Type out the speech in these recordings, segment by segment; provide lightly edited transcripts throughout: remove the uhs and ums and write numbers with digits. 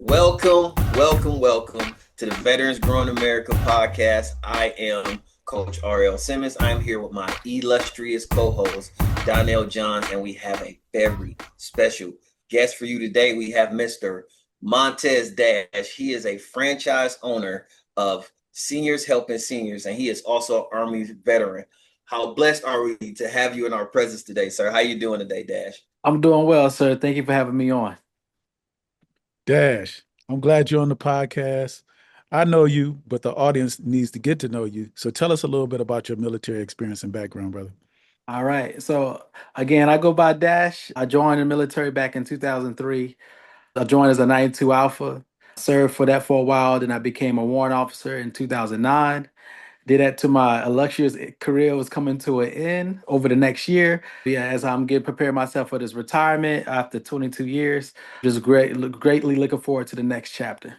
Welcome to the Veterans Growing America podcast. I am Coach R.L. Simmons. I'm here with my illustrious co-host, Donnell Johns, and we have a very special guest for you today. We have Mr. Montez Dash. He is a franchise owner of Seniors Helping Seniors, and he is also an Army veteran. How blessed are we to have you in our presence today, sir? How you doing today, Dash? I'm doing well, sir. Thank you for having me on. Dash, I'm glad you're on the podcast. I know you, but the audience needs to get to know you. So tell us a little bit about your military experience and background, brother. All right. So again, I go by Dash. I joined the military back in 2003. I joined as a 92 Alpha, served for that for a while. Then I became a warrant officer in 2009. Did that to my illustrious career was coming to an end over the next year. Yeah, as I'm getting prepared myself for this retirement after 22 years, just greatly looking forward to the next chapter.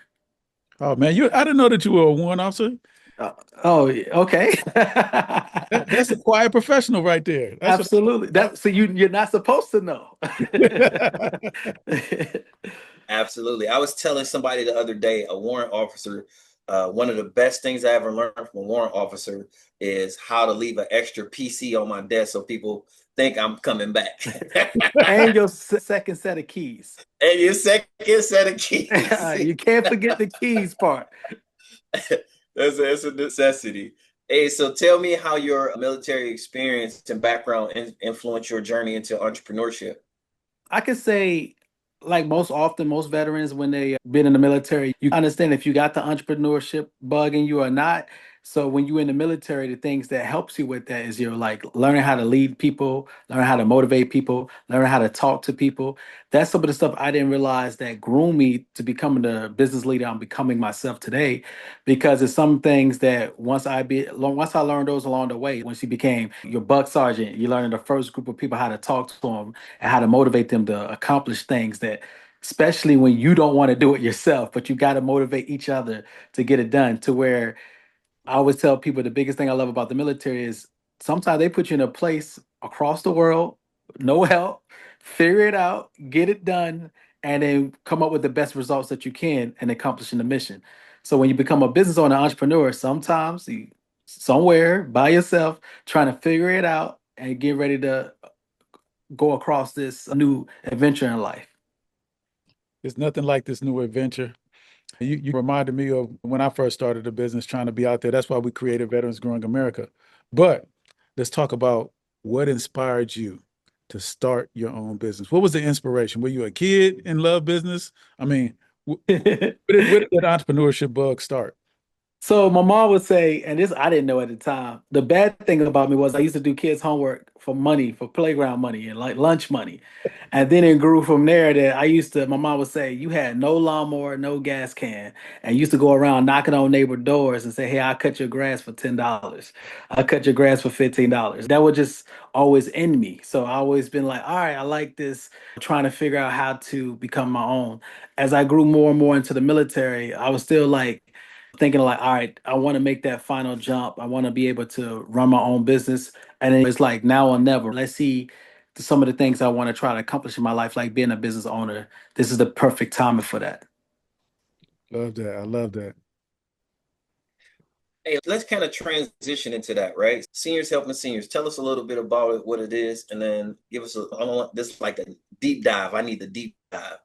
Oh man, I didn't know that you were a warrant officer. Uh, oh, okay. That's a quiet professional right there. That's what Absolutely. That so you're not supposed to know. Absolutely. I was telling somebody the other day, a warrant officer, one of the best things I ever learned from a warrant officer is how to leave an extra PC on my desk so people think I'm coming back. And your second set of keys. And your second set of keys. You can't forget the keys part. That's a necessity. Hey, so tell me how your military experience and background influenced your journey into entrepreneurship. I could say, like most veterans, when they been in the military, you understand if you got the entrepreneurship bug in you or not. So when you're in the military, the things that helps you with that is you're like learning how to lead people, learning how to motivate people, learning how to talk to people. That's some of the stuff I didn't realize that groomed me to becoming the business leader I'm becoming myself today, because it's some things that once I learned those along the way. Once you became your buck sergeant, you learning the first group of people how to talk to them and how to motivate them to accomplish things that, especially when you don't want to do it yourself, but you got to motivate each other to get it done. To where I always tell people the biggest thing I love about the military is sometimes they put you in a place across the world, no help, figure it out, get it done, and then come up with the best results that you can in accomplishing the mission. So when you become a business owner, entrepreneur, sometimes you somewhere by yourself trying to figure it out and get ready to go across this new adventure in life. It's nothing like this new adventure. You reminded me of when I first started the business trying to be out there. That's why we created Veterans Growing America. But let's talk about what inspired you to start your own business. What was the inspiration? Were you a kid in love business? I mean, where did that entrepreneurship bug start? So my mom would say, and this I didn't know at the time. The bad thing about me was I used to do kids' homework for money, for playground money and like lunch money. And then it grew from there that my mom would say, you had no lawnmower, no gas can, and used to go around knocking on neighbor doors and say, hey, I'll cut your grass for $10. I'll cut your grass for $15. That would just always end me. So I always been like, all right, I like this, trying to figure out how to become my own. As I grew more and more into the military, I was still like, thinking like, all right, I want to make that final jump. I want to be able to run my own business. And then it's like now or never. Let's see some of the things I want to try to accomplish in my life, like being a business owner. This is the perfect timing for that. Love that. I love that. Hey, let's kind of transition into that, right? Seniors Helping Seniors. Tell us a little bit about it, what it is, and then give us I don't want this like a deep dive. I need the deep dive.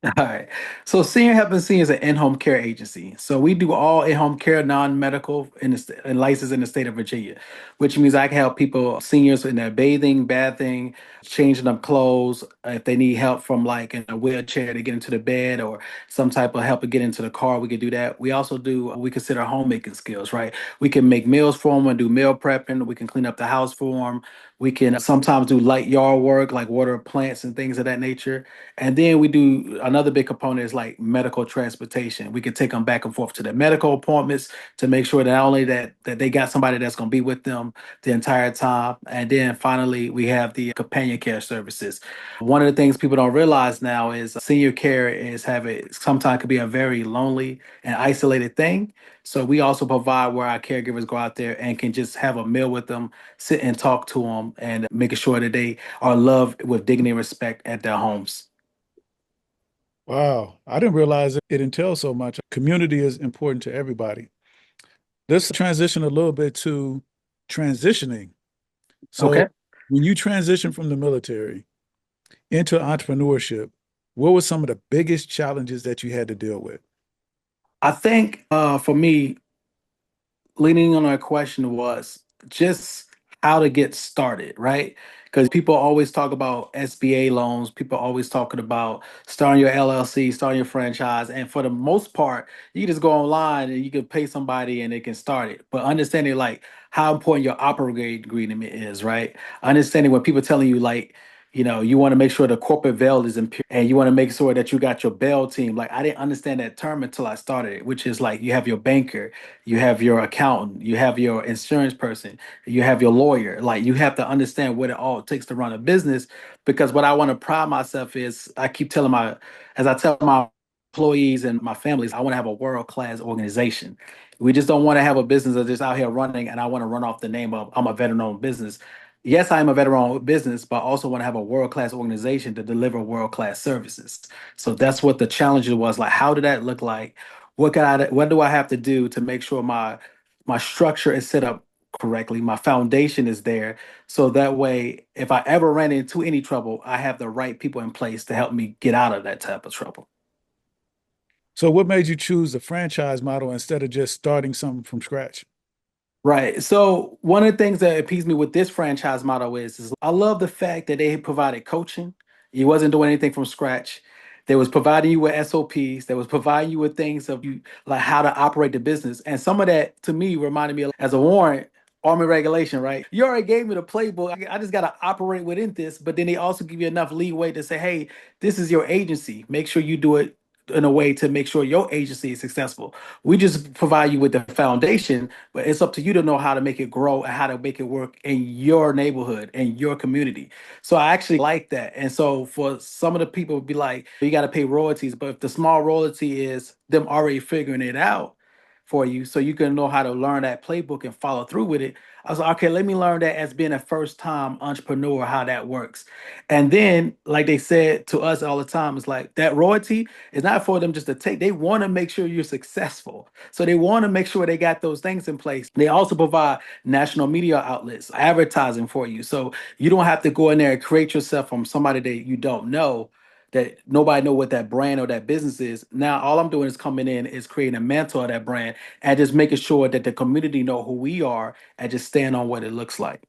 All right. So Senior Helping Seniors is an in-home care agency. So we do all in-home care, non-medical, and licensed in the state of Virginia, which means I can help people, seniors in their bathing, changing them clothes, if they need help from like in a wheelchair to get into the bed or some type of help to get into the car, we can do that. We also do what we consider homemaking skills, right? We can make meals for them and do meal prepping. We can clean up the house for them. We can sometimes do light yard work like water plants and things of that nature. And then we do another big component is like medical transportation. We can take them back and forth to their medical appointments to make sure that not only that they got somebody that's going to be with them the entire time. And then finally, we have the companion care services. One of the things people don't realize now is senior care is having sometimes could be a very lonely and isolated thing. So we also provide where our caregivers go out there and can just have a meal with them, sit and talk to them, and making sure that they are loved with dignity and respect at their homes. Wow. I didn't realize it entails so much. Community is important to everybody. Let's transition a little bit to transitioning. So Okay. when you transition from the military into entrepreneurship, what were some of the biggest challenges that you had to deal with? I think for me, leaning on our question was just how to get started, right? Because people always talk about SBA loans, people always talking about starting your LLC, starting your franchise, and for the most part, you can just go online and you can pay somebody and they can start it. But understanding like how important your operating agreement is, right? Understanding when people telling you like, you want to make sure the corporate veil is in pure, and you want to make sure that you got your bail team. Like I didn't understand that term until I started it, which is like you have your banker, you have your accountant, you have your insurance person, you have your lawyer. Like you have to understand what it all takes to run a business. Because what I want to pride myself is I keep telling as I tell my employees and my families, I want to have a world-class organization. We just don't want to have a business that's just out here running and I want to run off the name of I'm a veteran-owned business. Yes, I am a veteran-owned business, but I also want to have a world-class organization to deliver world-class services. So that's what the challenge was. Like, how did that look like? What do I have to do to make sure my structure is set up correctly, my foundation is there, so that way if I ever ran into any trouble, I have the right people in place to help me get out of that type of trouble. So what made you choose the franchise model instead of just starting something from scratch? Right. So one of the things that appeased me with this franchise model is I love the fact that they provided coaching. You wasn't doing anything from scratch. They was providing you with SOPs. They was providing you with things of you like how to operate the business. And some of that to me reminded me of, as a warrant, Army regulation, right? You already gave me the playbook. I just got to operate within this. But then they also give you enough leeway to say, hey, this is your agency. Make sure you do it in a way to make sure your agency is successful. We just provide you with the foundation, but it's up to you to know how to make it grow and how to make it work in your neighborhood and your community. So I actually like that. And so for some of the people be like, you got to pay royalties, but if the small royalty is them already figuring it out for you, so you can know how to learn that playbook and follow through with it. I was like, okay, let me learn that as being a first time entrepreneur, how that works. And then, like they said to us all the time, it's like that royalty is not for them just to take. They want to make sure you're successful. So they want to make sure they got those things in place. They also provide national media outlets, advertising for you. So you don't have to go in there and create yourself from somebody that you don't know, that nobody know what that brand or that business is. Now all I'm doing is coming in is creating a mantle of that brand and just making sure that the community know who we are and just stand on what it looks like.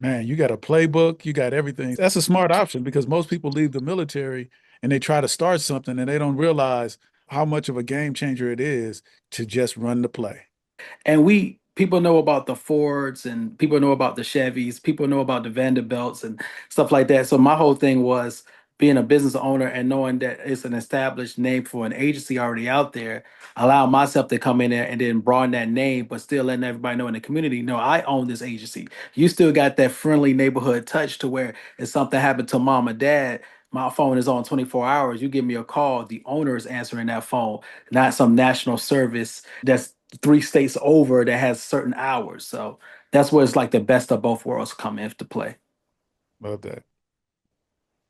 Man, you got a playbook, you got everything. That's a smart option because most people leave the military and they try to start something and they don't realize how much of a game changer it is to just run the play. And people know about the Fords and people know about the Chevys, people know about the Vanderbilts and stuff like that. So my whole thing was being a business owner and knowing that it's an established name for an agency already out there, allow myself to come in there and then broaden that name, but still letting everybody know in the community, no, I own this agency. You still got that friendly neighborhood touch to where if something happened to mom or dad, my phone is on 24 hours. You give me a call, the owner is answering that phone, not some national service that's 3 states over that has certain hours. So that's where it's like the best of both worlds come into play. Love that.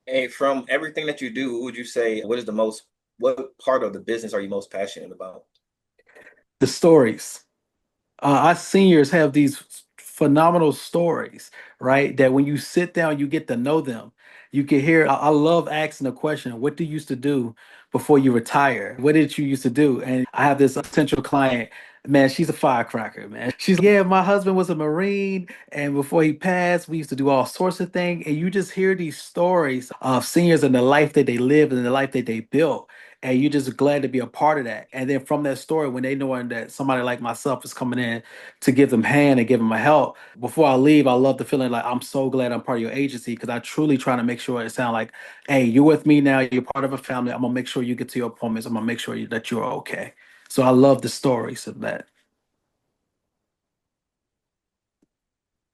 Hey, from everything that you do, who would you say what part of the business are you most passionate about? The stories. Our seniors have these phenomenal stories, right? That when you sit down, you get to know them. You can hear. I love asking the question, "What do you used to do before you retire? What did you used to do?" And I have this potential client. Man, she's a firecracker, man. She's like, yeah, my husband was a Marine, and before he passed, we used to do all sorts of things. And you just hear these stories of seniors and the life that they lived and the life that they built, and you're just glad to be a part of that. And then from that story, when they knowing that somebody like myself is coming in to give them hand and give them a help, before I leave, I love the feeling like I'm so glad I'm part of your agency because I truly try to make sure it sound like, hey, you're with me now. You're part of a family. I'm gonna make sure you get to your appointments. I'm gonna make sure that you're okay. So I love the stories of that.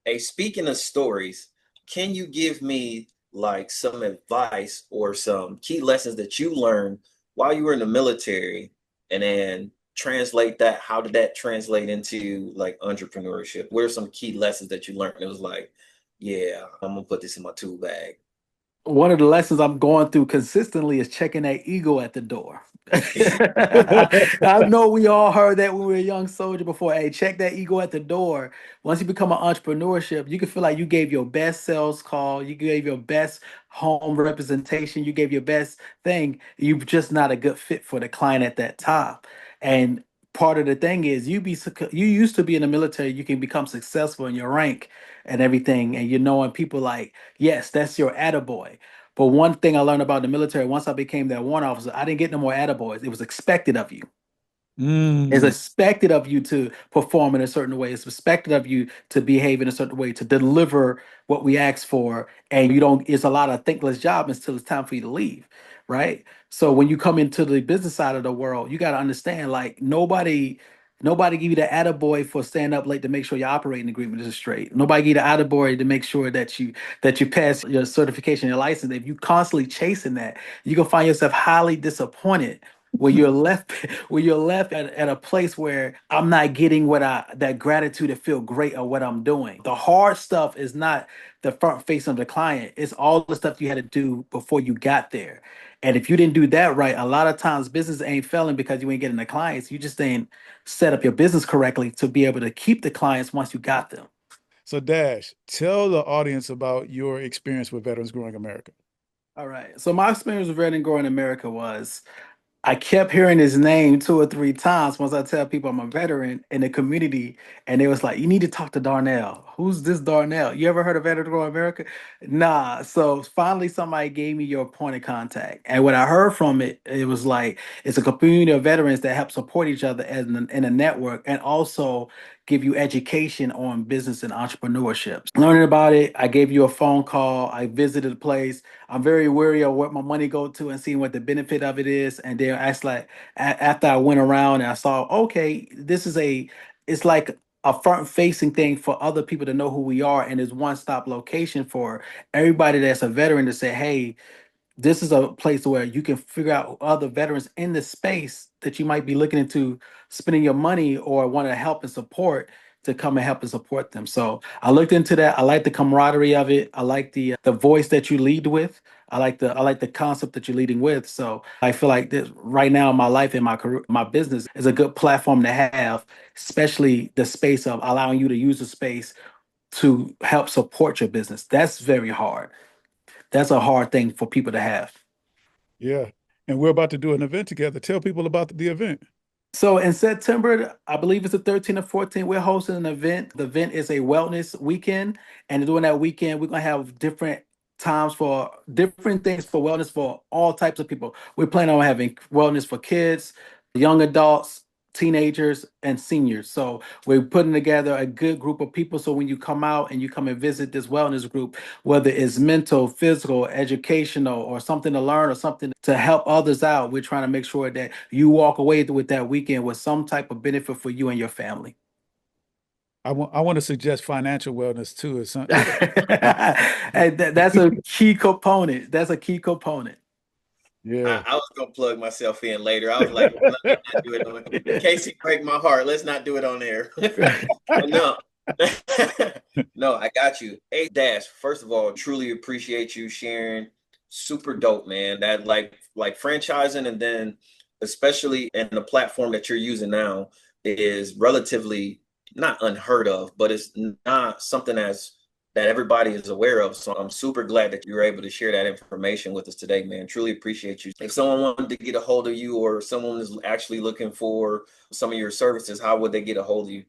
Hey, speaking of stories, can you give me like some advice or some key lessons that you learned while you were in the military and then translate that? How did that translate into like entrepreneurship? What are some key lessons that you learned? It was like, yeah, I'm gonna put this in my tool bag. One of the lessons I'm going through consistently is checking that ego at the door. I know we all heard that when we were a young soldier before. Hey, check that ego at the door. Once you become an entrepreneurship, you can feel like you gave your best sales call, you gave your best home representation, you gave your best thing. You're just not a good fit for the client at that time. And part of the thing is you used to be in the military, you can become successful in your rank and everything, and you knowing people like, yes, that's your attaboy. But one thing I learned about the military, once I became that warrant officer, I didn't get no more attaboys. It was expected of you. It's Mm. expected of you to perform in a certain way. It's expected of you to behave in a certain way, to deliver what we ask for. And you don't, it's a lot of thankless job until it's time for you to leave. Right. So when you come into the business side of the world, you got to understand like nobody give you the attaboy for staying up late to make sure your operating agreement is straight. Nobody give you the attaboy to make sure that you pass your certification, your license. If you constantly chasing that, you can find yourself highly disappointed where you're left where you're left at a place where I'm not getting what I that gratitude to feel great at what I'm doing. The hard stuff is not the front face of the client. It's all the stuff you had to do before you got there. And if you didn't do that right, a lot of times business ain't failing because you ain't getting the clients. You just ain't set up your business correctly to be able to keep the clients once you got them. So, Dash, tell the audience about your experience with Veterans Growing America. All right. So my experience with Red and Growing America was I kept hearing his name two or three times once I tell people I'm a veteran in the community, and they was like, "You need to talk to Darnell. Who's this Darnell? You ever heard of Veteran Grow America?" Nah. So finally, somebody gave me your point of contact, and what I heard from it, it was like it's a community of veterans that help support each other in a network, and also give you education on business and entrepreneurship. Learning about it, I gave you a phone call. I visited the place. I'm very wary of what my money go to and seeing what the benefit of it is. And then after I went around and I saw, okay, it's like a front facing thing for other people to know who we are. And it's one stop location for everybody that's a veteran to say, hey, this is a place where you can figure out other veterans in the space that you might be looking into spending your money or want to help and support to come and help and support them. So I looked into that. I like the camaraderie of it. I like the voice that you lead with. I like the concept that you're leading with. So I feel like this right now in my life and my career, my business is a good platform to have, especially the space of allowing you to use the space to help support your business. That's very hard. That's a hard thing for people to have. Yeah. And we're about to do an event together. Tell people about the event. So in September, I believe it's the 13th or 14th, we're hosting an event. The event is a wellness weekend. And during that weekend, we're going to have different times for different things for wellness for all types of people. We're planning on having wellness for kids, young adults, teenagers, and seniors. So we're putting together a good group of people. So when you come out and you come and visit this wellness group, whether it's mental, physical, educational, or something to learn or something to help others out, we're trying to make sure that you walk away with that weekend with some type of benefit for you and your family. I want to suggest financial wellness too. And that's a key component. That's a key component. Yeah. I was gonna plug myself in later. I was like, let me not do it on in case he break my heart. Let's not do it on there. But no, no, I got you. Hey Dash, first of all, truly appreciate you sharing. Super dope, man. That like franchising and then especially in the platform that you're using now is relatively not unheard of, but it's not something that everybody is aware of. So I'm super glad that you're able to share that information with us today, man. Truly appreciate you. If someone wanted to get a hold of you or someone is actually looking for some of your services, how would they get a hold of you?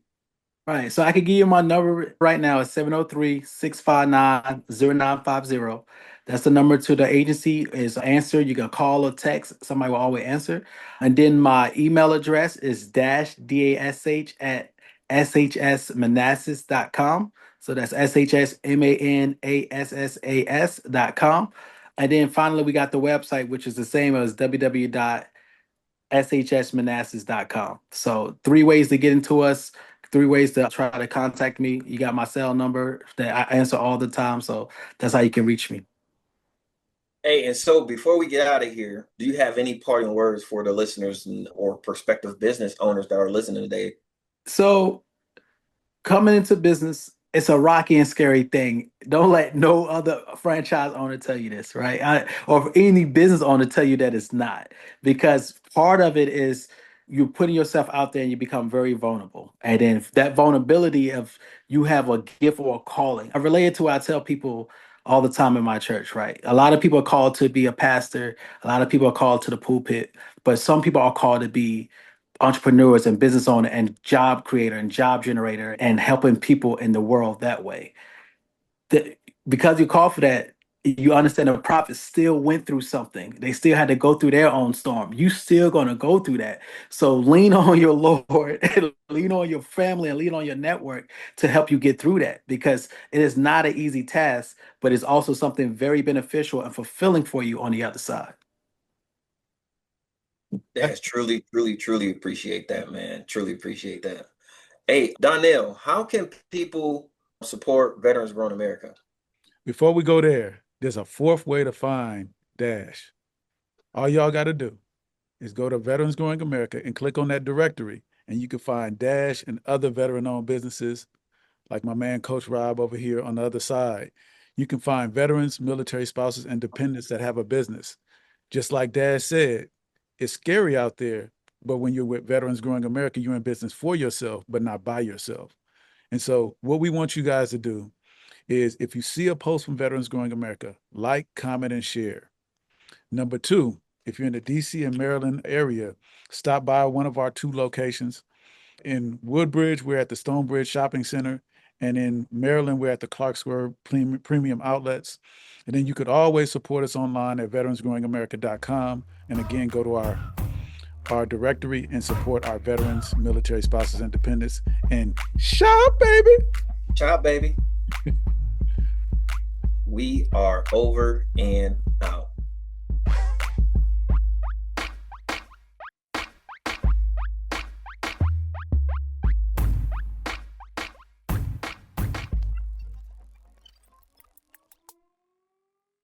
Right. So I could give you my number right now. It's 703-659-0950. That's the number to the agency is answer. You can call or text. Somebody will always answer. And then my email address is dash at shsmanassas.com. So that's shsmanassas.com. And then finally, we got the website, which is the same as www.shsmanassas.com. So three ways to get into us, three ways to try to contact me. You got my cell number that I answer all the time. So that's how you can reach me. Hey, and so before we get out of here, do you have any parting words for the listeners or prospective business owners that are listening today? So coming into business, it's a rocky and scary thing. Don't let no other franchise owner tell you this, right? Or any business owner tell you that it's not, because part of it is you putting yourself out there and you become very vulnerable. And then that vulnerability of you have a gift or a calling. I relate it to what I tell people all the time in my church, right? A lot of people are called to be a pastor, a lot of people are called to the pulpit, but some people are called to be entrepreneurs and business owner and job creator and job generator and helping people in the world that way. Because you call for that, you understand the prophets still went through something. They still had to go through their own storm. You still gonna go through that. So lean on your Lord, and lean on your family, and lean on your network to help you get through that, because it is not an easy task, but it's also something very beneficial and fulfilling for you on the other side. Yes, truly, truly, truly appreciate that, man. Truly appreciate that. Hey, Donnell, how can people support Veterans Growing America? Before we go there, there's a fourth way to find Dash. All y'all got to do is go to Veterans Growing America and click on that directory, and you can find Dash and other veteran-owned businesses like my man, Coach Rob over here on the other side. You can find veterans, military spouses, and dependents that have a business. Just like Dash said, it's scary out there, but when you're with Veterans Growing America, you're in business for yourself, but not by yourself. And so what we want you guys to do is, if you see a post from Veterans Growing America, like, comment, and share. Number two, if you're in the DC and Maryland area, stop by one of our 2 locations. In Woodbridge, we're at the Stonebridge Shopping Center. And in Maryland, we're at the Clark Square Premium Outlets. And then you could always support us online at veteransgrowingamerica.com. And again, go to our directory and support our veterans, military spouses, and dependents. And shop, baby. Shop, baby. We are over and